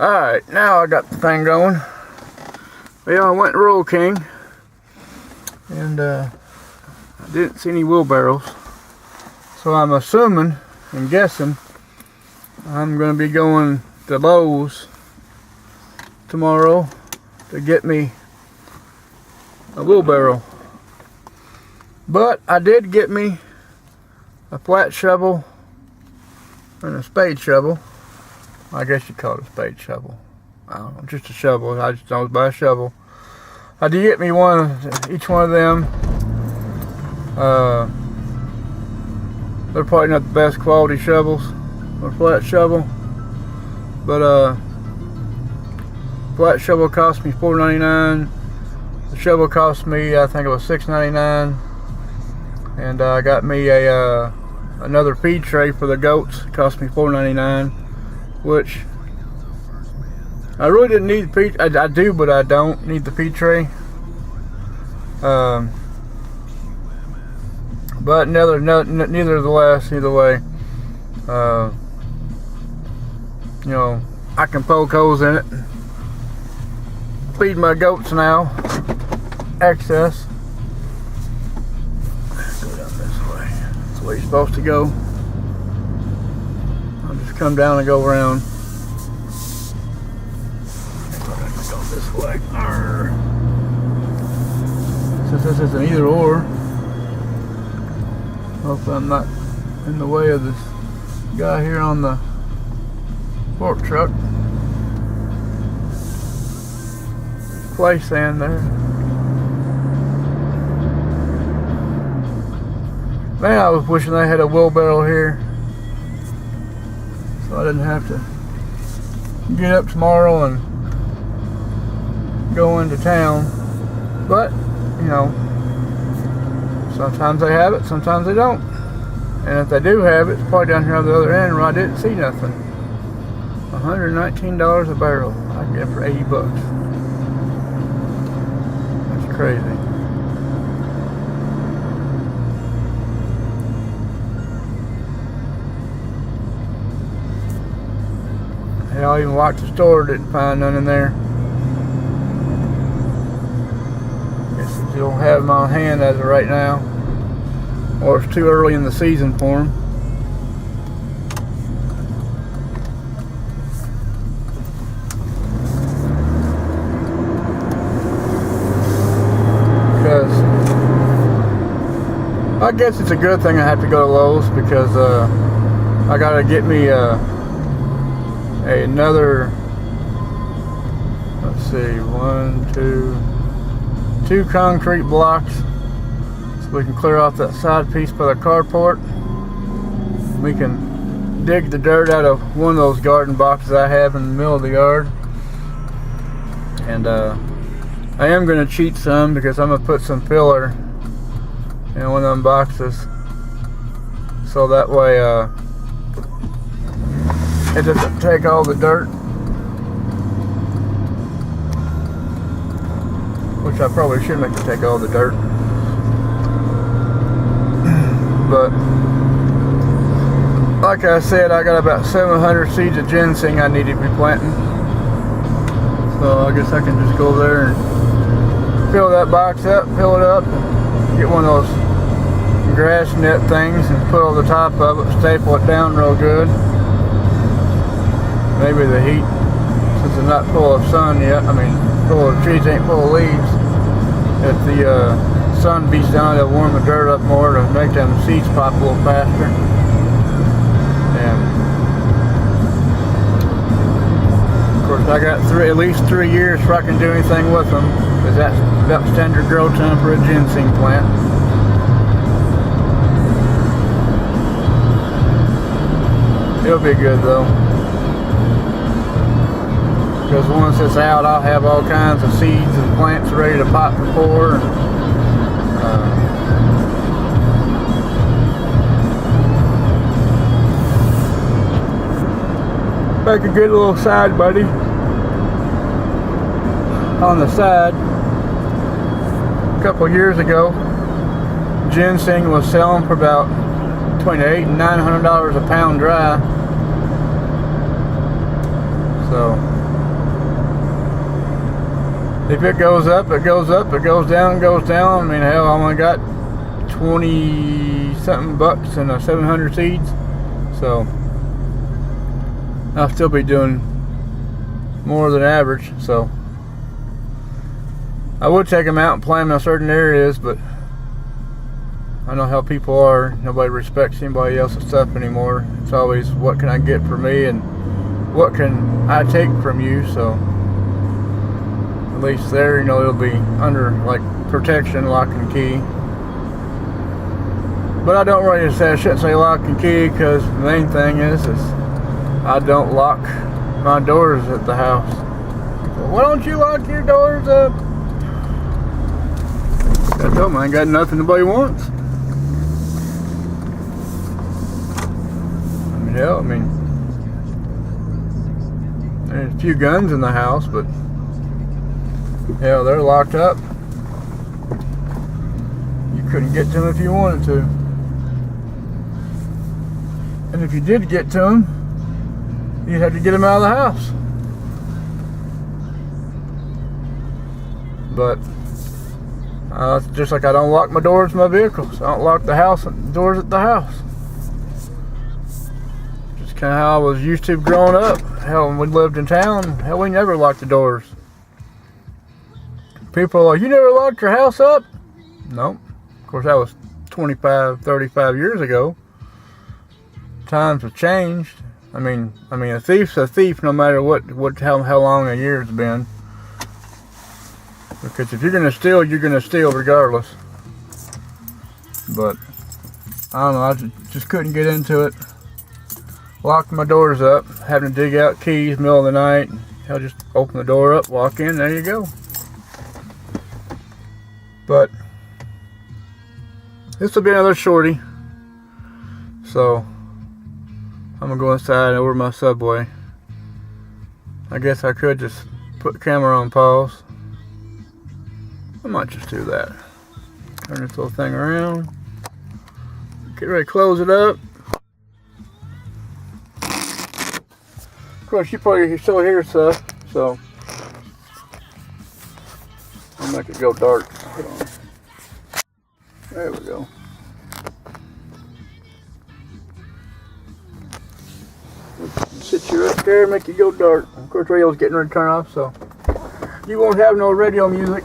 Alright, now I got the thing going. Well, I went Rural King, and I didn't see any wheelbarrows. So I'm assuming and guessing I'm going to be going to Lowe's tomorrow to get me a wheelbarrow. But I did get me a flat shovel and a spade shovel. I guess you call it a spade shovel. I don't know, just a shovel. I just don't buy a shovel. I did get me each one of them. They're probably not the best quality shovels or flat shovel, but flat shovel cost me $4.99. The shovel cost me, I think it was $6.99, and I got me another feed tray for the goats. It cost me $4.99, which I really didn't need the feed. I do, but I don't need the feed tray. But nevertheless, either way, you know, I can poke holes in it. Feed my goats now. Excess. Go down this way. That's the way you're supposed to go. I'll just come down and go around. Go this way. Arr. Since this is an either or, hopefully I'm not in the way of this guy here on the fork truck. Clay sand there. Man, I was wishing I had a wheelbarrow here, so I didn't have to get up tomorrow and go into town. But, you know, sometimes they have it, sometimes they don't. And if they do have it, it's probably down here on the other end where I didn't see nothing. $119 a barrel. I can get it for 80 bucks. That's crazy. Hell, I even walked the store, didn't find none in there. Guess I don't have them on hand as of right now, or it's too early in the season for them. Because I guess it's a good thing I have to go to Lowe's, because I gotta get me another, let's see, two concrete blocks, so we can clear off that side piece by the carport. We can dig the dirt out of one of those garden boxes I have in the middle of the yard. And I am going to cheat some, because I'm going to put some filler in one of them boxes, so that way it doesn't take all the dirt, which I probably should make it take all the dirt. But like I said, I got about 700 seeds of ginseng I need to be planting, so I guess I can just go there and fill that box up, fill it up, get one of those grass net things and put on the top of it, staple it down real good. Maybe the heat, since it's not full of sun yet, I mean, trees ain't full of leaves, if the sun beats down, it'll warm the dirt up more to make them seeds pop a little faster. And of course, I got at least 3 years before I can do anything with them, because that's about standard grow time for a ginseng plant. It'll be good though, because once it's out, I'll have all kinds of seeds and plants ready to pop before. Make a good little side buddy on the side. A couple years ago, ginseng was selling for about between $800 and $900 a pound dry. So If it goes up, it goes up. It goes down, it goes down. I mean, hell, I only got 20 something bucks and 700 seeds, so I'll still be doing more than average. So I would take them out and plant them in certain areas, but I know how people are. Nobody respects anybody else's stuff anymore. It's always, what can I get for me and what can I take from you? So at least there, you know, it'll be under like protection, lock and key. But I don't really say, I shouldn't say lock and key, because the main thing is I don't lock my doors at the house. So why don't you lock your doors up? I told them I ain't got nothing nobody wants. I mean, hell, I mean, there's a few guns in the house, but hell, they're locked up. You couldn't get to them if you wanted to. And if you did get to them, you'd have to get them out of the house. But it's just like I don't lock my doors to my vehicles. I don't lock the house doors at the house. Just kind of how I was used to growing up. Hell, when we lived in town, hell, we never locked the doors. People are like, you never locked your house up? Nope. Of course, that was 25, 35 years ago. Times have changed. I mean, a thief's a thief, no matter how long a year's been. Because if you're gonna steal regardless. But I don't know. I just couldn't get into it. Locked my doors up, having to dig out keys middle of the night. Hell, just open the door up, walk in, there you go. But this will be another shorty. So I'm gonna go inside and order my Subway. I guess I could just put the camera on pause. I might just do that. Turn this little thing around. Get ready to close it up. Of course, you probably still hear stuff, so I'll make it go dark. Hold on. There we go. Sit you right there, make it go dark. Of course, radio's getting ready to turn off, so you won't have no radio music.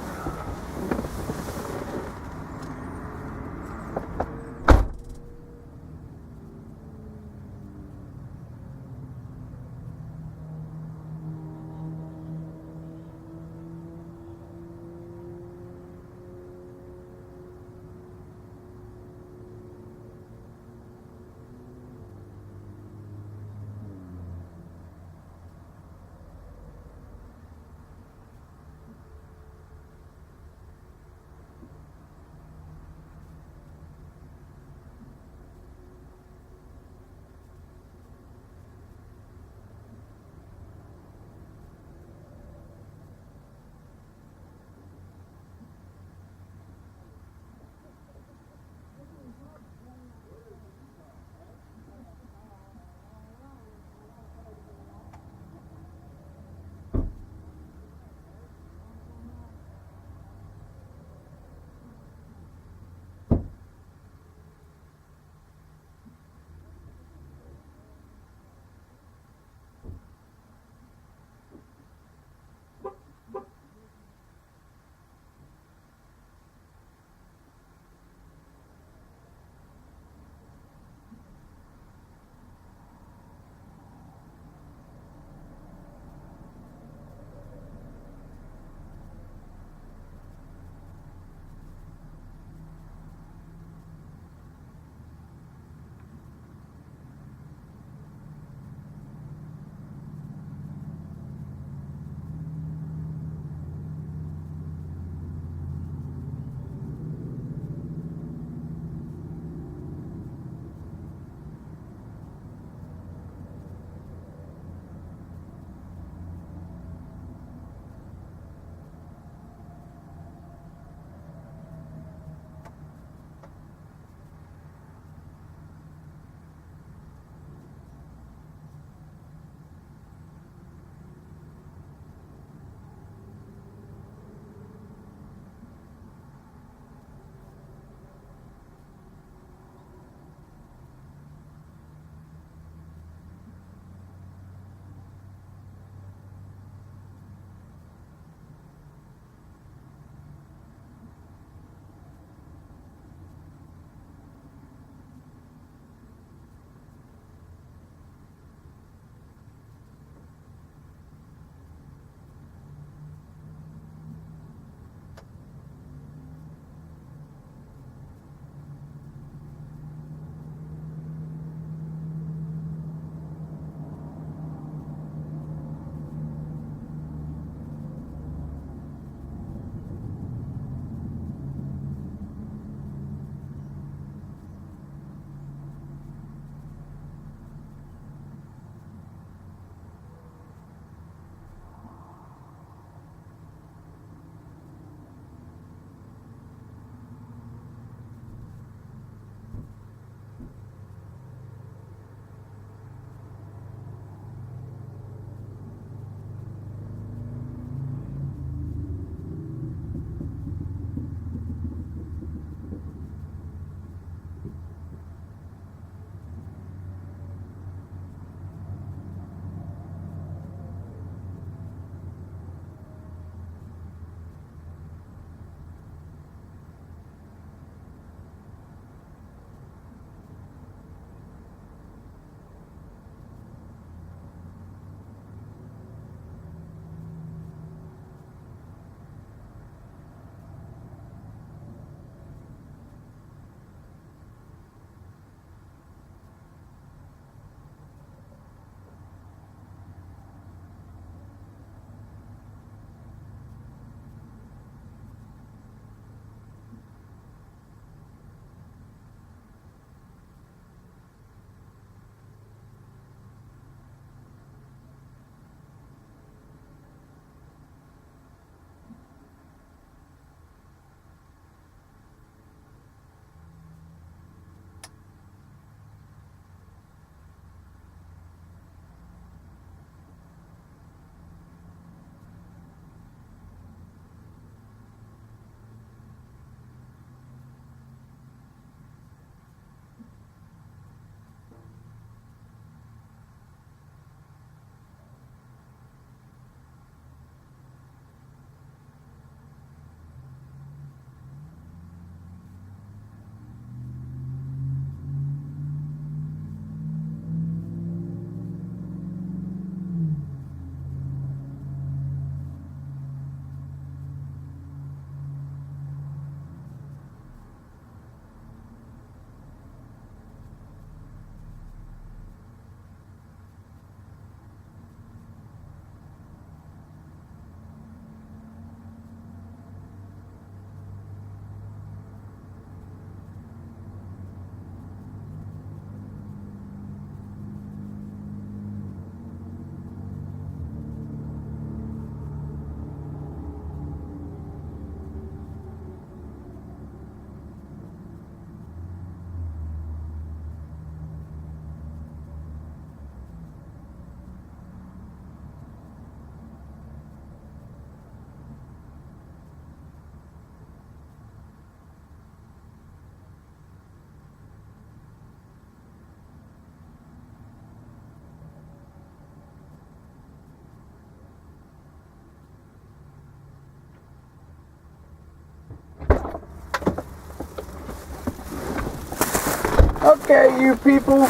Okay, you people.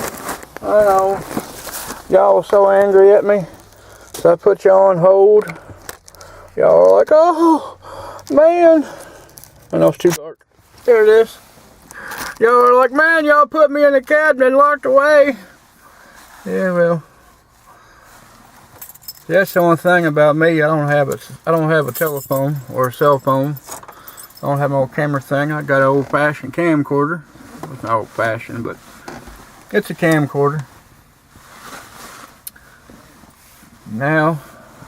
I know. Y'all were so angry at me. So I put y'all on hold. Y'all are like, oh, man. I know it's too dark. There it is. Y'all are like, man, y'all put me in the cabinet and locked away. Yeah, well. That's the only thing about me. I don't have a telephone or a cell phone. I don't have my old camera thing. I got an old-fashioned camcorder. It's not old-fashioned, but it's a camcorder. Now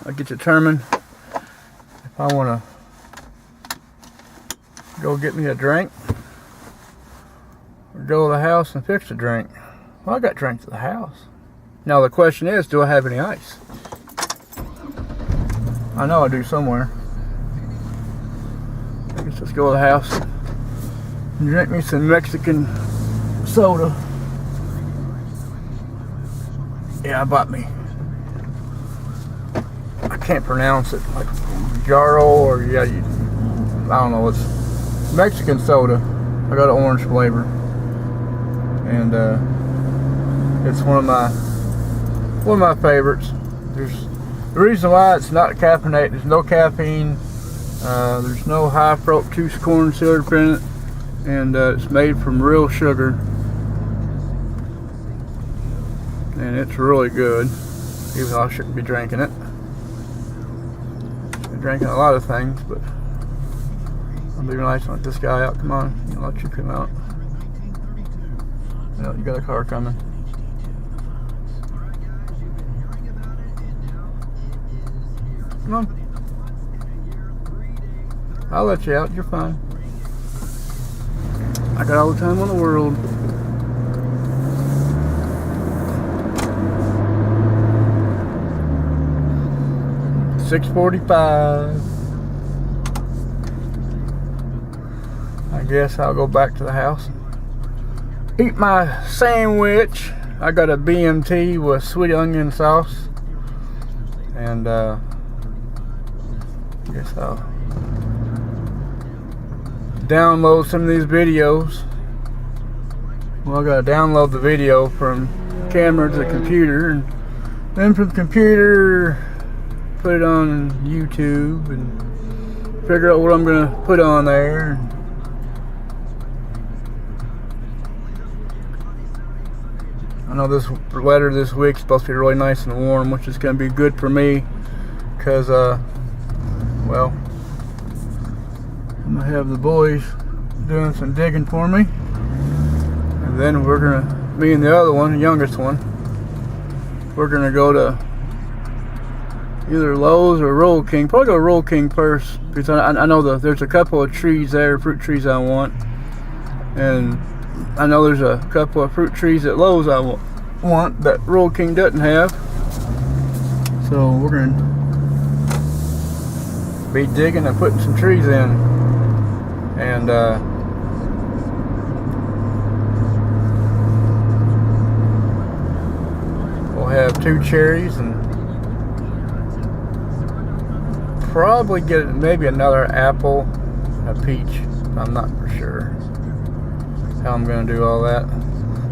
I get to determine if I want to go get me a drink or go to the house and fix a drink. Well, I got drinks at the house. Now the question is, do I have any ice? I know I do somewhere. I guess let's go to the house and drink me some Mexican soda. Yeah, I bought me. I can't pronounce it, like Jarro or I don't know. It's Mexican soda. I got an orange flavor, and it's one of my favorites. The reason why it's not caffeinated, there's no caffeine, there's no high fructose corn syrup in it, and it's made from real sugar, and it's really good, even though I shouldn't be drinking it. I'm drinking a lot of things, but I'll be nice and let this guy out. Come on, I'll let you come out. No, you got a car coming. Come on. I'll let you out. You're fine. I got all the time in the world. $6:45. I guess I'll go back to the house and eat my sandwich. I got a BMT with sweet onion sauce, and I guess I'll download some of these videos. Well, I gotta download the video from camera to the computer, and then from the computer put it on YouTube and figure out what I'm gonna put on there. I know this weather this week's supposed to be really nice and warm, which is gonna be good for me, because well, I'm gonna have the boys doing some digging for me, and then me and the other one, the youngest one, we're gonna go to either Lowe's or Roll King. Probably go to Roll King first, because I know there's a couple of trees there, fruit trees I want, and I know there's a couple of fruit trees at Lowe's I want that Roll King doesn't have. So we're gonna be digging and putting some trees in, and we'll have 2 cherries and probably get maybe another apple, a peach. I'm not for sure how I'm gonna do all that,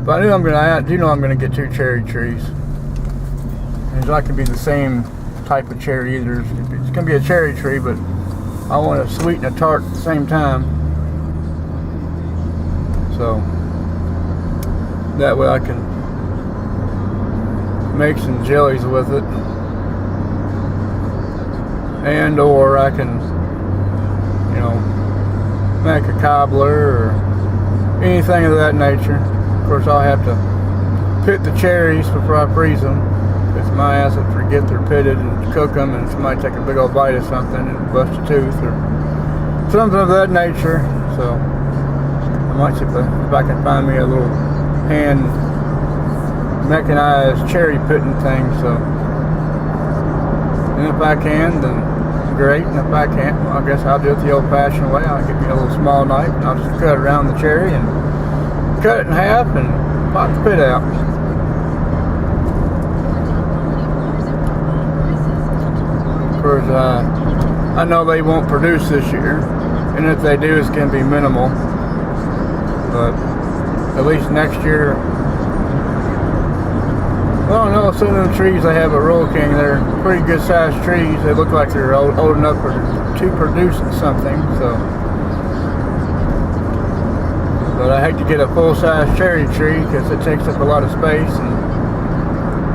but I do know I'm gonna get 2 cherry trees. It's not gonna be the same type of cherry either. It's gonna be a cherry tree, but I want a sweet and a tart at the same time, so that way I can make some jellies with it, and or I can, make a cobbler or anything of that nature. Of course, I'll have to pit the cherries before I freeze them, because my ass would forget they're pitted and cook them, and somebody take a big old bite of something and bust a tooth or something of that nature. So I might see if I can find me a little hand mechanized cherry pitting thing. So, and if I can, then great, and if I can't, well, I guess I'll do it the old-fashioned way. I'll get me a little small knife, and I'll just cut around the cherry and cut it in half and pop the pit out. Of course, I know they won't produce this year, and if they do, it's going to be minimal. But at least next year. Well, no, some of them trees they have at Rural King, they're pretty good sized trees. They look like they're old enough to produce something. So, but I hate to get a full-size cherry tree because it takes up a lot of space, and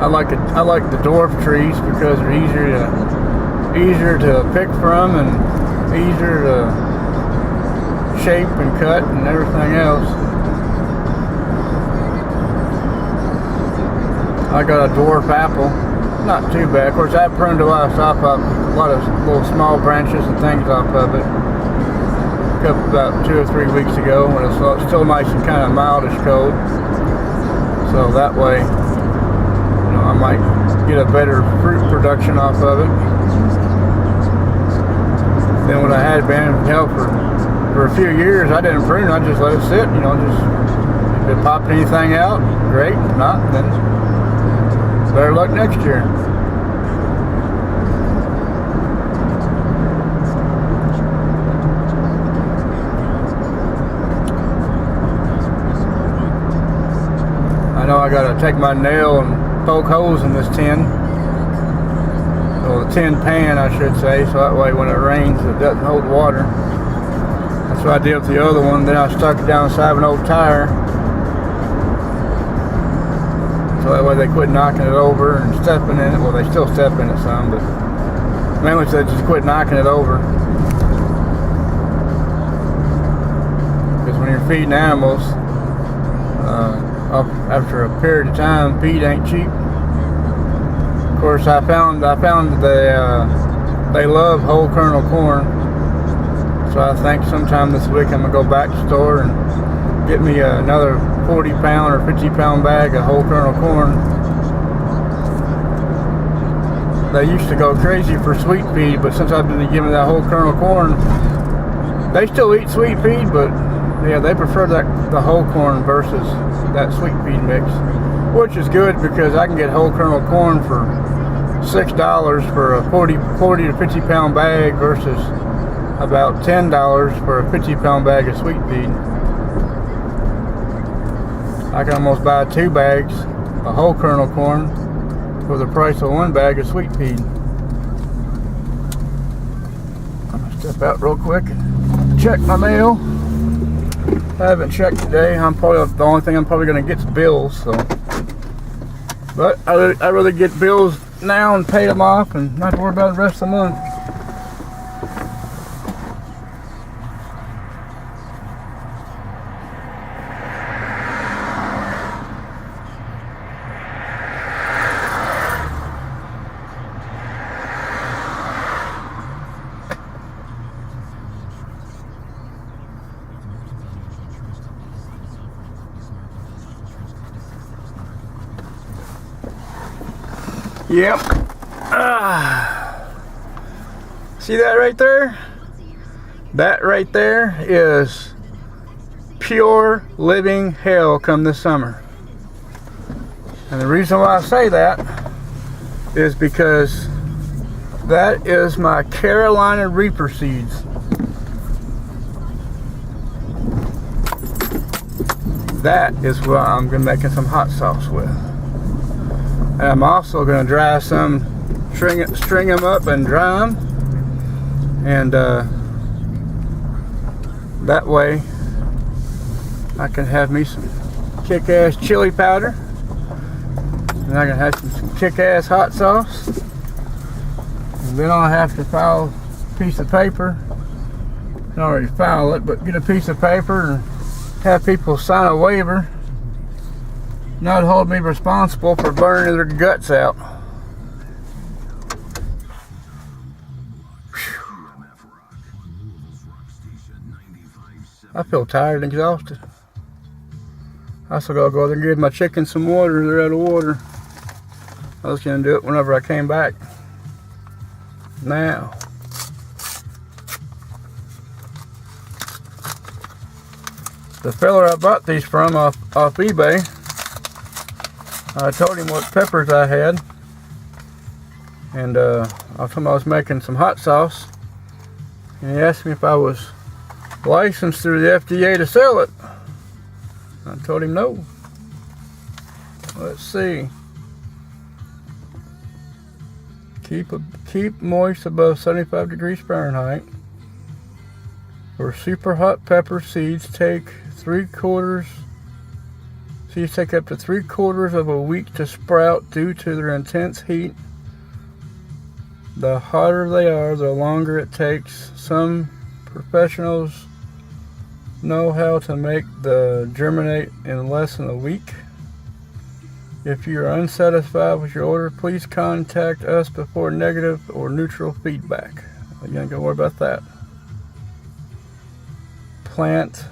I like the dwarf trees because they're easier to pick from and easier to shape and cut and everything else. I got a dwarf apple, not too bad. Of course, I pruned a lot of stuff up, a lot of little small branches and things off of it. About 2 or 3 weeks ago when it's still nice and kind of mildish cold. So that way, you know, I might get a better fruit production off of it than what I had been. Hell, for a few years I didn't prune. I just let it sit. You know, just if it popped anything out, great. If not, then better luck next year. I know I gotta take my nail and poke holes in this tin, or the tin pan I should say, so that way when it rains it doesn't hold water. That's what I did with the other one. Then I stuck it down the side of an old tire, so that way they quit knocking it over and stepping in it. Well, they still step in it some, but mainly they just quit knocking it over. Because when you're feeding animals, after a period of time, feed ain't cheap. Of course, I found that they love whole kernel corn, so I think sometime this week I'm gonna go back to the store and get me another 40-pound or 50-pound bag of whole kernel corn. They used to go crazy for sweet feed, but since I've been giving that whole kernel corn, they still eat sweet feed, but yeah, they prefer the whole corn versus that sweet feed mix, which is good because I can get whole kernel corn for $6 for a 40 to 50-pound bag versus about $10 for a 50-pound bag of sweet feed. I can almost buy 2 bags of whole kernel corn for the price of 1 bag of sweet feed. I'm gonna step out real quick, check my mail. I haven't checked today. The only thing I'm probably going to get is bills. So, but I'd rather get bills now and pay them off and not to worry about the rest of the month. Yep. See that right there? That right there is pure living hell come this summer. And the reason why I say that is because that is my Carolina Reaper seeds. That is what I'm going to be making some hot sauce with. And I'm also going to dry some, string them up and dry them, and that way I can have me some kick-ass chili powder, and I can have some kick-ass hot sauce, and then I'll have to file a piece of paper. I already file it, but get a piece of paper and have people sign a waiver not hold me responsible for burning their guts out. I feel tired and exhausted. I still gotta go there and give my chickens some water. They're out of water. I was gonna do it whenever I came back. Now. The fella I bought these from off eBay, I told him what peppers I had, and I told him I was making some hot sauce, and he asked me if I was licensed through the FDA to sell it. I told him no. Let's see. Keep moist above 75 degrees Fahrenheit. For super hot pepper seeds, take up to 3/4 of a week to sprout due to their intense heat. The hotter they are, the longer it takes. Some professionals know how to make the germinate in less than a week. If you are unsatisfied with your order, please contact us before negative or neutral feedback. You ain't gonna worry about that. Plant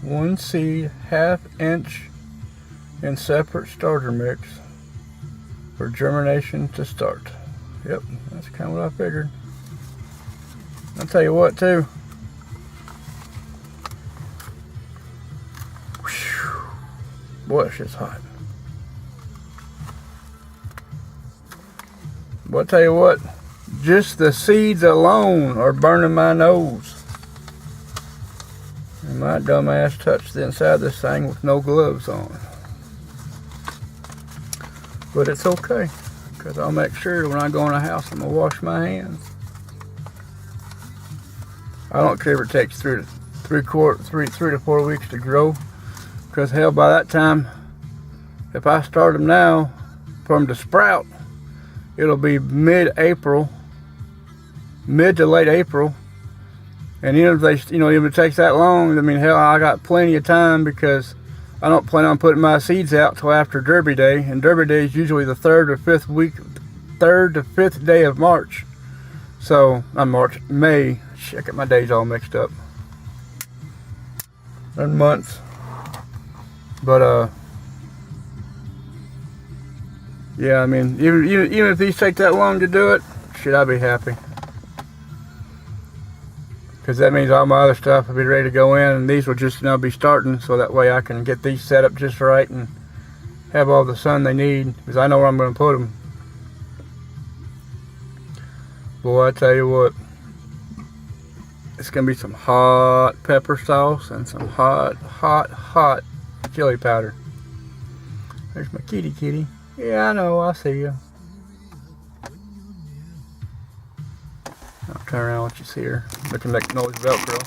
1 seed 1/2 inch in separate starter mix for germination to start. Yep, that's kind of what I figured. I'll tell you what too. Whew. Boy, it's just hot. But I'll tell you what, just the seeds alone are burning my nose. And my dumb ass touched the inside of this thing with no gloves on. But it's okay, because I'll make sure when I go in the house I'm going to wash my hands. I don't care if it takes 3 to 4 weeks to grow, because hell, by that time, if I start them now, for them to sprout, it'll be mid-April, mid to late April. And even if if it takes that long, I mean, hell, I got plenty of time, because I don't plan on putting my seeds out till after Derby Day, and Derby Day is usually the 3rd to 5th day of March. So, May. Shit, I got my days all mixed up. And months. But, yeah, I mean, even if these take that long to do it, shit, I'd be happy. Because that means all my other stuff will be ready to go in, and these will just be starting, so that way I can get these set up just right and have all the sun they need, because I know where I'm going to put them. Boy, I tell you what, it's going to be some hot pepper sauce and some hot chili powder. There's my kitty. Yeah, I know, I see you. I'll turn around and let you see her. Look and make noise Velcro.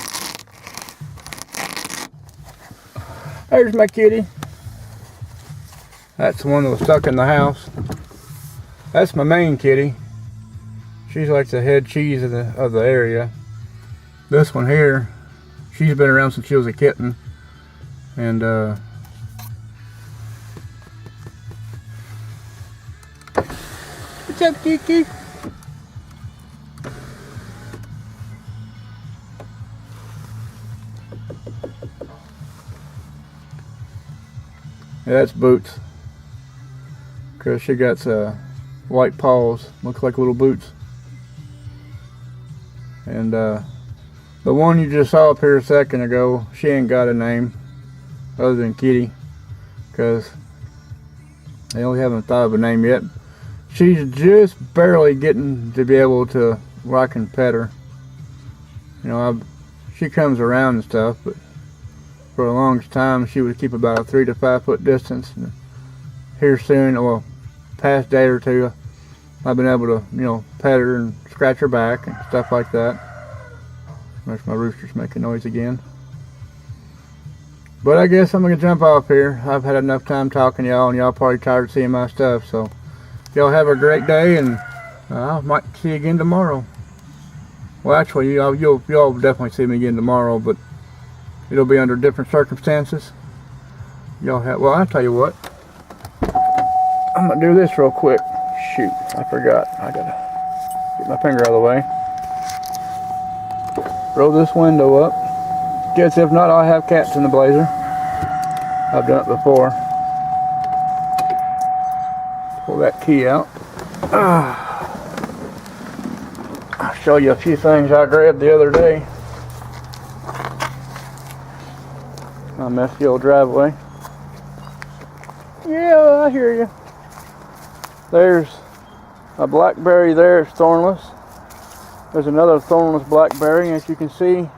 There's my kitty. That's the one that was stuck in the house. That's my main kitty. She's like the head cheese of the area. This one here, she's been around since she was a kitten. And what's up, Kiki? Yeah, that's Boots, because she got white paws, look like little boots. And the one you just saw up here a second ago, she ain't got a name other than Kitty, because they only haven't thought of a name yet. She's just barely getting to be able to where I can pet her. She comes around and stuff, but for the longest time she would keep about a 3 to 5 foot distance. And here soon, well, past day or two, I've been able to pet her and scratch her back and stuff like that. There's my roosters making noise again. But I guess I'm gonna jump off here. I've had enough time talking to y'all, and y'all probably tired of seeing my stuff. So y'all have a great day, and I might see you again tomorrow. Well, actually, you'll definitely see me again tomorrow, but it'll be under different circumstances. Well, I'll tell you what. I'm gonna do this real quick. Shoot, I forgot. I gotta get my finger out of the way. Roll this window up. Guess if not, I'll have cats in the blazer. I've done it before. Pull that key out. I'll show you a few things I grabbed the other day. My messy old driveway. Yeah, I hear you. There's a blackberry there, it's thornless. There's another thornless blackberry, as you can see.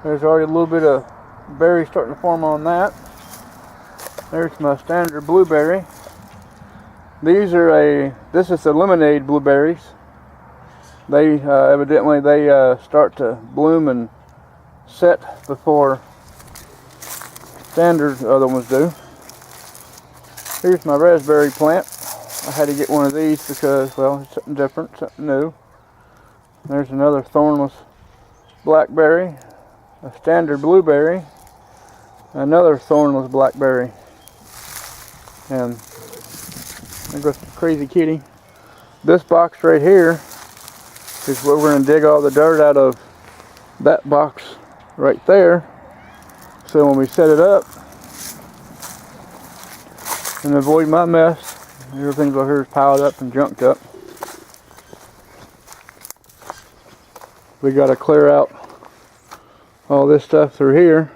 There's already a little bit of berries starting to form on that. There's my standard blueberry. This is the lemonade blueberries. They evidently start to bloom and set before standard other ones do. Here's my raspberry plant. I had to get one of these because, well, it's something different, something new. There's another thornless blackberry, a standard blueberry, another thornless blackberry, and there goes the crazy kitty. This box right here is where we're going to dig all the dirt out of that box right there. So when we set it up and avoid my mess, everything over here is piled up and junked up. We got to clear out all this stuff through here.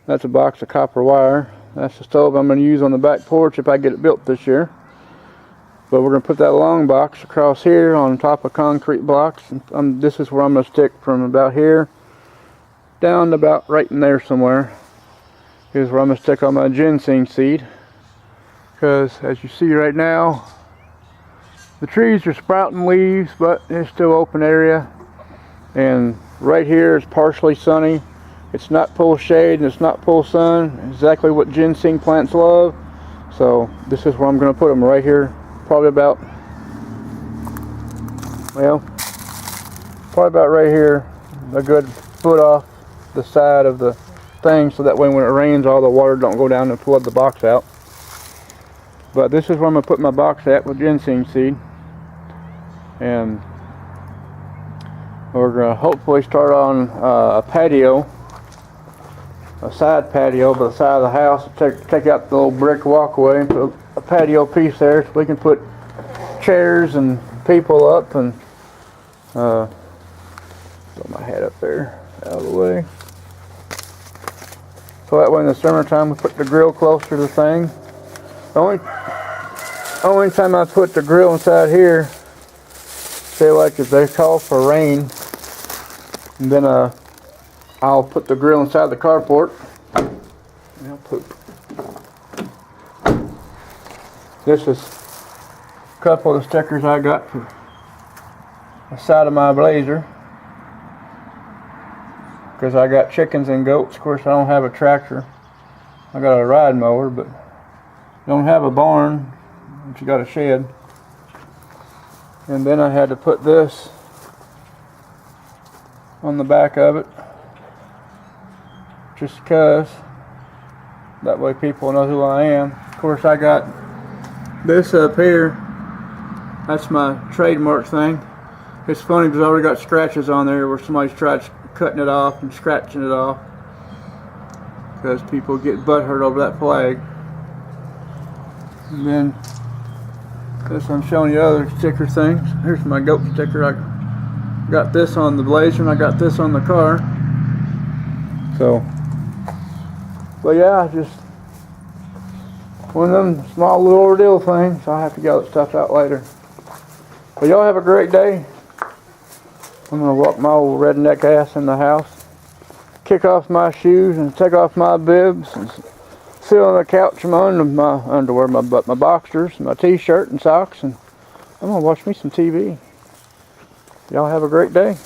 That's a box of copper wire. That's the stove I'm going to use on the back porch if I get it built this year. But we're going to put that long box across here on top of concrete blocks. And this is where I'm going to stick from about here down to about right in there somewhere. Here's where I'm going to stick all my ginseng seed. Because as you see right now, the trees are sprouting leaves, but it's still open area. And right here is partially sunny. It's not full shade and it's not full sun. Exactly what ginseng plants love. So this is where I'm going to put them, right here. Probably about right here, a good foot off the side of the thing, so that way when it rains all the water don't go down and flood the box out. But this is where I'm going to put my box at with ginseng seed. And we're going to hopefully start on a patio, a side patio by the side of the house. Take out the little brick walkway and put a patio piece there so we can put chairs and people up, and throw my hat up there out of the way. So that way in the summertime we put the grill closer to the thing. The only time I put the grill inside here, say like if they call for rain, and then I'll put the grill inside the carport. I'll poop. This is a couple of the stickers I got for the side of my Blazer, because I got chickens and goats. Of course I don't have a tractor. I got a ride mower, but don't have a barn, but you got a shed. And then I had to put this on the back of it, just because, that way people know who I am. Of course I got this up here, that's my trademark thing. It's funny because I already got scratches on there where somebody's tried cutting it off and scratching it off, because people get butthurt over that flag. And then this, I'm showing you other sticker things. Here's my goat sticker. I got this on the Blazer and I got this on the car. So, but yeah, just one of them small little ordeal things. I'll have to get all that stuff out later. But y'all have a great day. I'm gonna walk my old redneck ass in the house, kick off my shoes and take off my bibs, and sit on the couch in my underwear, my boxers, my t-shirt and socks, and I'm gonna watch me some TV. Y'all have a great day.